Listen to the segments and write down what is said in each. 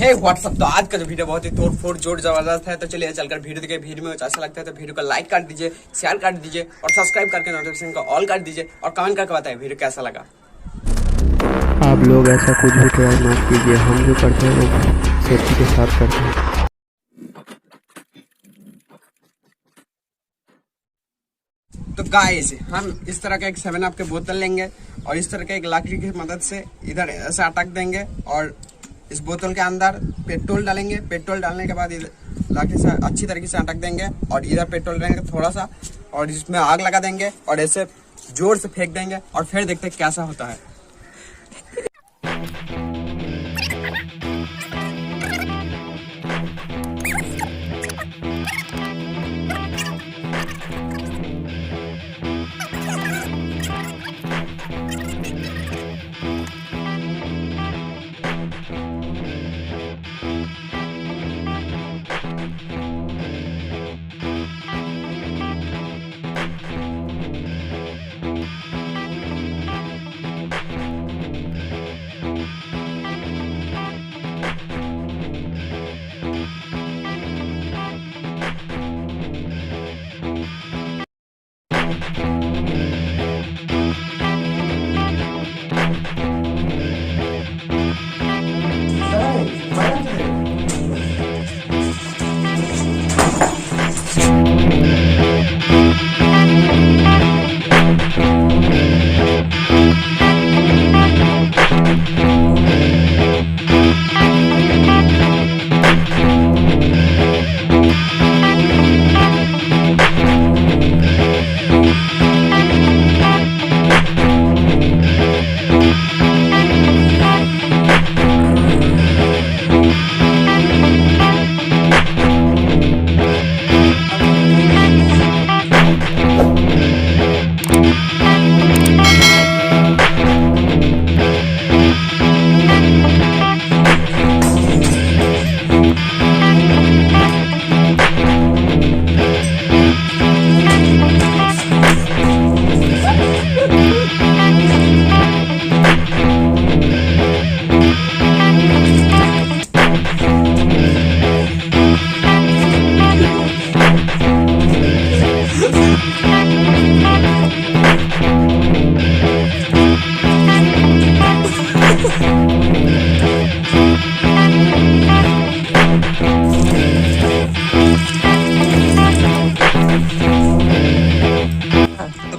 हे WhatsApp. तो आज का जो वीडियो बहुत ही तोड़ फोड़ जोर जबरदस्त है। तो चलिए चलकर वीडियो देखिए। वीडियो में अच्छा लगता है तो वीडियो को लाइक कर दीजिए, शेयर कर दीजिए और सब्सक्राइब करके नोटिफिकेशन को ऑल कर दीजिए और कमेंट करके बताइए वीडियो कैसा लगा। आप लोग ऐसा कुछ भी ट्राई मत कीजिए, हम जो करते हैं वो सेफ्टी के साथ करते हैं। तो गाइस हम इस तरह का एक 7 अप के बोतल लेंगे और इस तरह के एक लकड़ी की मदद से इधर ऐसे अटक देंगे और इस बोतल के अंदर पेट्रोल डालेंगे। पेट्रोल डालने के बाद लकड़ी से अच्छी तरीके से अटक देंगे और इधर पेट्रोल डालेंगे थोड़ा सा और इसमें आग लगा देंगे और ऐसे जोर से फेंक देंगे और फिर देखते हैं कैसा होता है।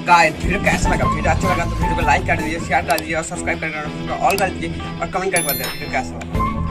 गाइस वीडियो कैसा लगा? वीडियो अच्छा लगा तो वीडियो को लाइक कर दीजिए, शेयर कर दीजिए और सब्सक्राइब करके ऑल कर दीजिए और कमेंट करके बताइए वीडियो कैसा लगा।